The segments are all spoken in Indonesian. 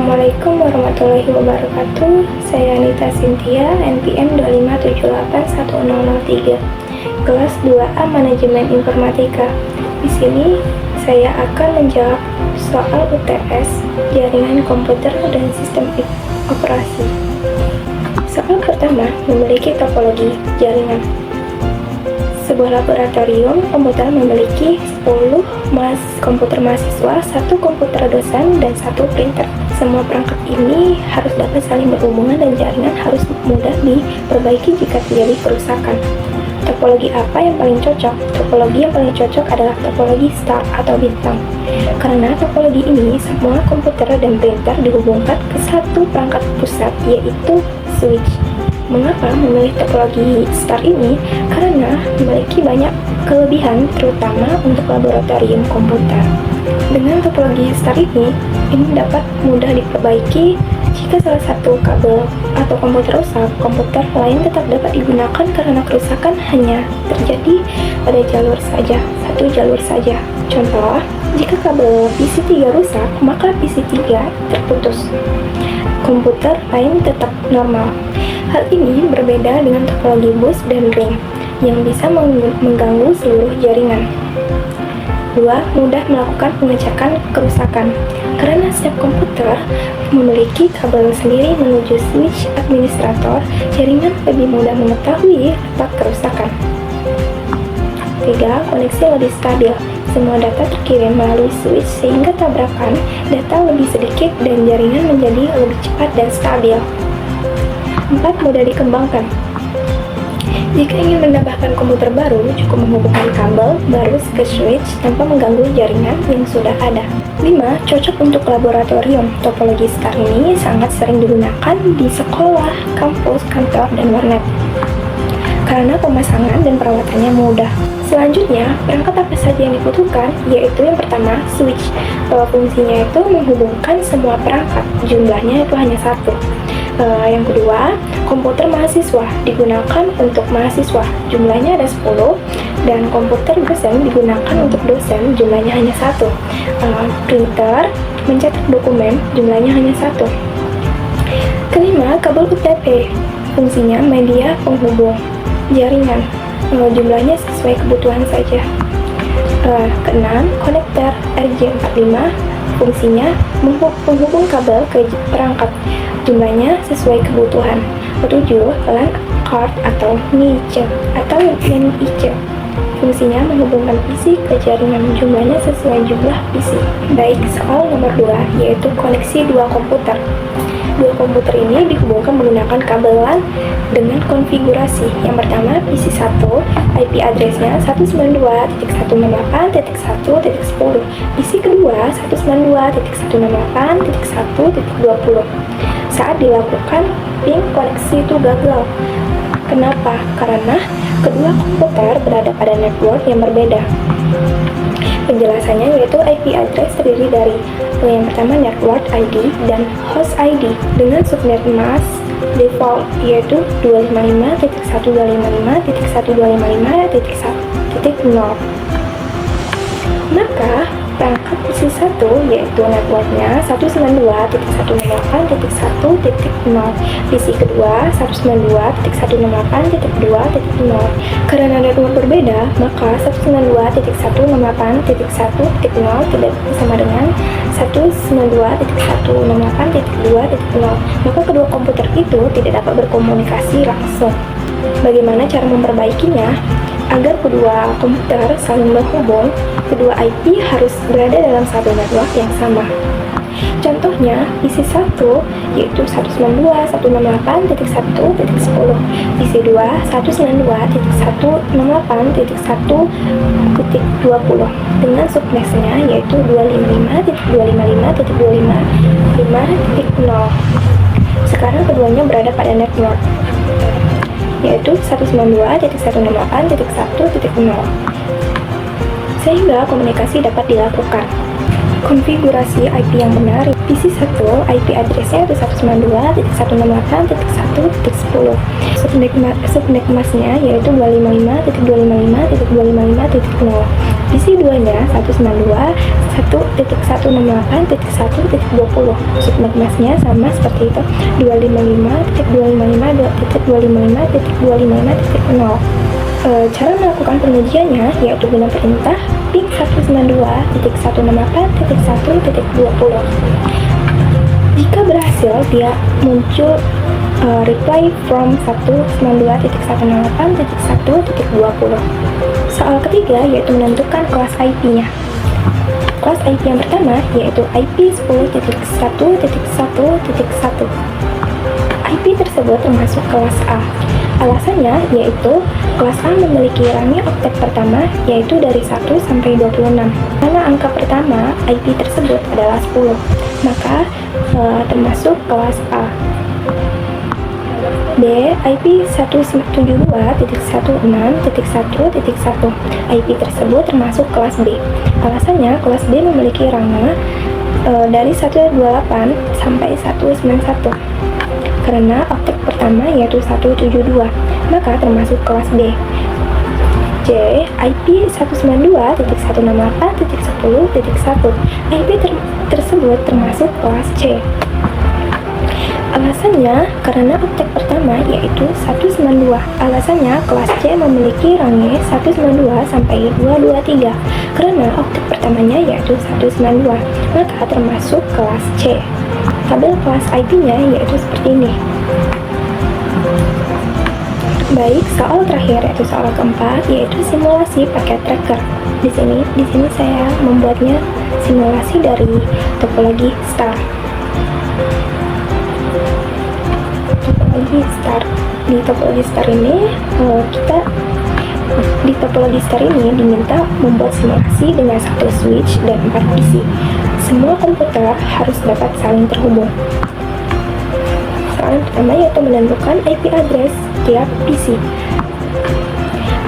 Assalamualaikum warahmatullahi wabarakatuh. Saya Anita Cynthia, NPM 2578103, kelas 2A Manajemen Informatika. Di sini saya akan menjawab soal UTS Jaringan Komputer dan Sistem Operasi. Soal pertama memiliki topologi jaringan. Sebuah laboratorium komputer memiliki 10 komputer mahasiswa, 1 komputer dosen, dan 1 printer. Semua perangkat ini harus dapat saling berhubungan dan jaringan harus mudah diperbaiki jika terjadi kerusakan. Topologi apa yang paling cocok? Topologi yang paling cocok adalah topologi star atau bintang. Karena topologi ini, semua komputer dan printer dihubungkan ke satu perangkat pusat, yaitu switch. Mengapa memilih topologi star ini? Karena memiliki banyak kelebihan, terutama untuk laboratorium komputer. Dengan topologi star ini dapat mudah diperbaiki. Jika salah satu kabel atau komputer rusak, komputer lain tetap dapat digunakan karena kerusakan hanya terjadi pada satu jalur saja. Contoh, jika kabel PC3 rusak, maka PC3 terputus. Komputer lain tetap normal. Hal ini berbeda dengan topologi bus dan ring yang bisa mengganggu seluruh jaringan. 2. Mudah melakukan pengecekan kerusakan. Karena setiap komputer memiliki kabel sendiri menuju switch administrator, jaringan lebih mudah mengetahui letak kerusakan. 3. Koneksi lebih stabil. Semua data terkirim melalui switch sehingga tabrakan data lebih sedikit dan jaringan menjadi lebih cepat dan stabil. 4. Mudah dikembangkan. Jika ingin menambahkan komputer baru, cukup menghubungkan kabel baru ke switch tanpa mengganggu jaringan yang sudah ada. 5. Cocok untuk laboratorium. Topologi star ini sangat sering digunakan di sekolah, kampus, kantor, dan warnet karena pemasangan dan perawatannya mudah. Selanjutnya, perangkat apa saja yang dibutuhkan? Yaitu yang pertama, switch. Fungsinya itu menghubungkan semua perangkat. Jumlahnya itu hanya 1. Yang kedua, komputer mahasiswa digunakan untuk mahasiswa, jumlahnya ada 10, dan komputer dosen digunakan untuk dosen, jumlahnya hanya 1. Printer mencetak dokumen, jumlahnya hanya 1. Kelima, kabel UTP, fungsinya media penghubung jaringan, jumlahnya sesuai kebutuhan saja. Keenam, konektor RJ45, fungsinya menghubung kabel ke perangkat, jumlahnya sesuai kebutuhan. 7. LAN card atau NIC, fungsinya menghubungkan PC ke jaringan, jumlahnya sesuai jumlah PC. Baik, soal nomor 2, yaitu koneksi dua komputer. Dua komputer ini dihubungkan menggunakan kabel LAN dengan konfigurasi. Yang pertama, PC1, IP address-nya 192.168.1.10. PC kedua, 192.168.1.20. Saat dilakukan, ping koneksi itu gagal. Kenapa? Karena kedua komputer berada pada network yang berbeda. Penjelasannya yaitu IP address terdiri dari yang pertama network ID dan host ID dengan subnet mask default yaitu 255.1.255.1.255.1.0. Maka perangkat PC1 yaitu networknya 192.168.1.0, PC kedua 192.168.2.0. Karena network berbeda, maka 192.168.1.0 tidak sama dengan 192.168.2.0. Maka kedua komputer itu tidak dapat berkomunikasi langsung. Bagaimana cara memperbaikinya? Agar kedua komputer saling berhubung, kedua IP harus berada dalam satu network yang sama. Contohnya, PC1 yaitu 192.168.1.10, PC2 192.168.1.20 dengan subnetnya yaitu 255.255.255.0. Sekarang keduanya berada pada network yaitu 192.168.1.0 sehingga komunikasi dapat dilakukan. Konfigurasi IP yang benar, PC1 IP address-nya itu 192.168.1.10. Subnet mask-nya yaitu 255.255.255.0. PC 2-nya 192.168.1.20. Subnet masknya sama seperti itu, 255.255.255.255.0. Cara melakukan pengujiannya yaitu guna perintah ping 192.168.1.20. Jika berhasil, dia muncul reply from 192.168.1.20. Soal ketiga yaitu menentukan kelas IP-nya. Kelas IP yang pertama yaitu IP 10.1.1.1. IP tersebut termasuk kelas A. Alasannya yaitu kelas A memiliki range oktet pertama yaitu dari 1 sampai 26. Karena angka pertama IP tersebut adalah 10, maka termasuk kelas A. B. IP 172.16.1.1. IP tersebut termasuk kelas B. Alasannya kelas B memiliki range dari 128 sampai 191. Karena oktet pertama yaitu 172, maka termasuk kelas B. C. IP 192.168.10.1. IP tersebut termasuk kelas C. Alasannya karena oktet pertama yaitu 192. Alasannya kelas C memiliki range 192 sampai 223. Karena oktet pertamanya yaitu 192, maka termasuk kelas C. Tabel kelas IP-nya yaitu seperti ini. Baik, soal terakhir yaitu soal keempat yaitu simulasi paket tracker. Di sini saya membuatnya simulasi dari topologi star. Di topologi star ini diminta membuat simulasi dengan satu switch dan 4 PC. Semua komputer harus dapat saling terhubung. Soal pertama yaitu menentukan IP address tiap PC.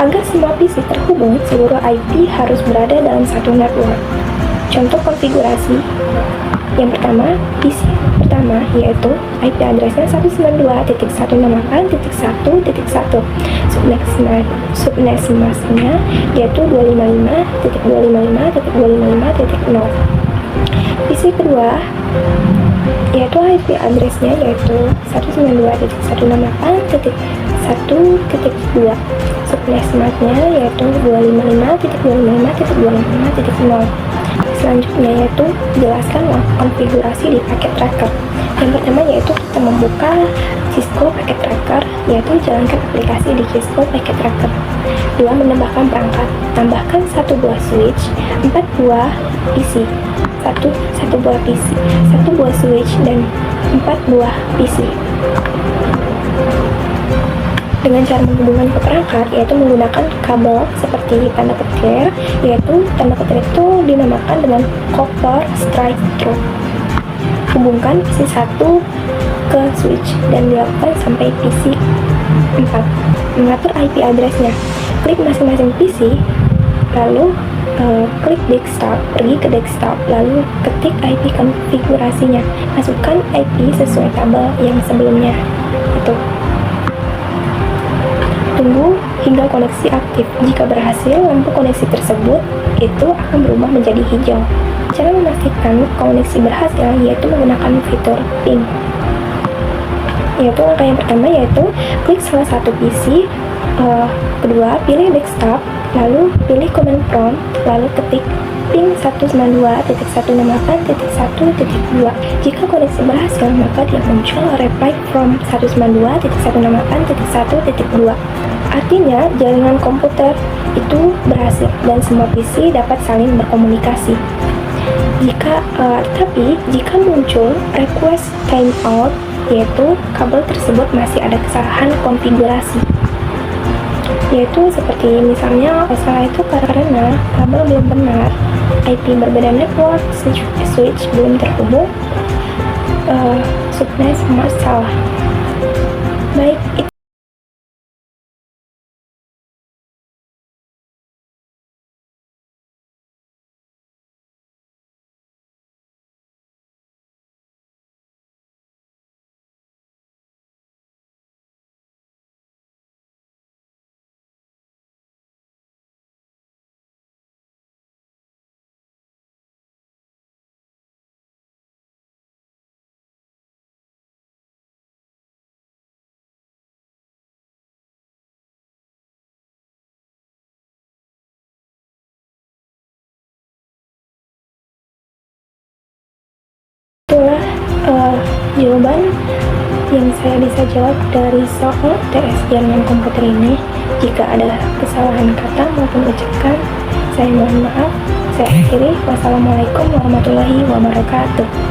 Agar semua PC terhubung, seluruh IP harus berada dalam satu network. Contoh konfigurasi yang pertama, PC pertama yaitu IP addressnya 192.168.1.1. Subnet masknya yaitu 255.255.255.0. PC kedua yaitu IP addressnya yaitu 192.168.1.2. Subnet masknya yaitu 255.255.255.0. Selanjutnya yaitu jelaskan konfigurasi di paket tracker. Yang pertama yaitu kita membuka Cisco Packet Tracker, yaitu jalankan aplikasi di Cisco Packet Tracker. 2. Menambahkan perangkat, tambahkan 1 buah switch, 4 buah PC, 1 buah PC, 1 buah switch, dan 4 buah PC. Dengan cara menghubungkan ke perangkat yaitu menggunakan kabel seperti tanda petir, yaitu tanda petir itu dinamakan dengan copper strike through. Hubungkan PC 1 ke switch dan dilakukan sampai PC 4. Mengatur IP addressnya, klik masing-masing PC, lalu klik desktop, pergi ke desktop, lalu ketik IP konfigurasinya, masukkan IP sesuai tabel yang sebelumnya. Itu. Tunggu hingga koneksi aktif. Jika berhasil, lampu koneksi tersebut itu akan berubah menjadi hijau. Cara memastikan koneksi berhasil yaitu menggunakan fitur ping. Yaitu langkah yang pertama yaitu klik salah satu PC, kedua pilih desktop, lalu pilih command prompt, lalu ketik ping 192.168.1.2. Jika koneksi berhasil, maka dia muncul reply from 192.168.1.2. Artinya, jaringan komputer itu berhasil dan semua PC dapat saling berkomunikasi. Tetapi jika muncul request timeout, yaitu kabel tersebut masih ada kesalahan konfigurasi. Yaitu seperti misalnya masalah itu karena kabel belum benar, IP berbeda network, switch belum terhubung, subnet masalah. Baik, jawaban yang saya bisa jawab dari soal UTS jaringan komputer ini. Jika ada kesalahan kata maupun ucapan, saya mohon maaf. Saya akhiri. Wassalamualaikum warahmatullahi wabarakatuh.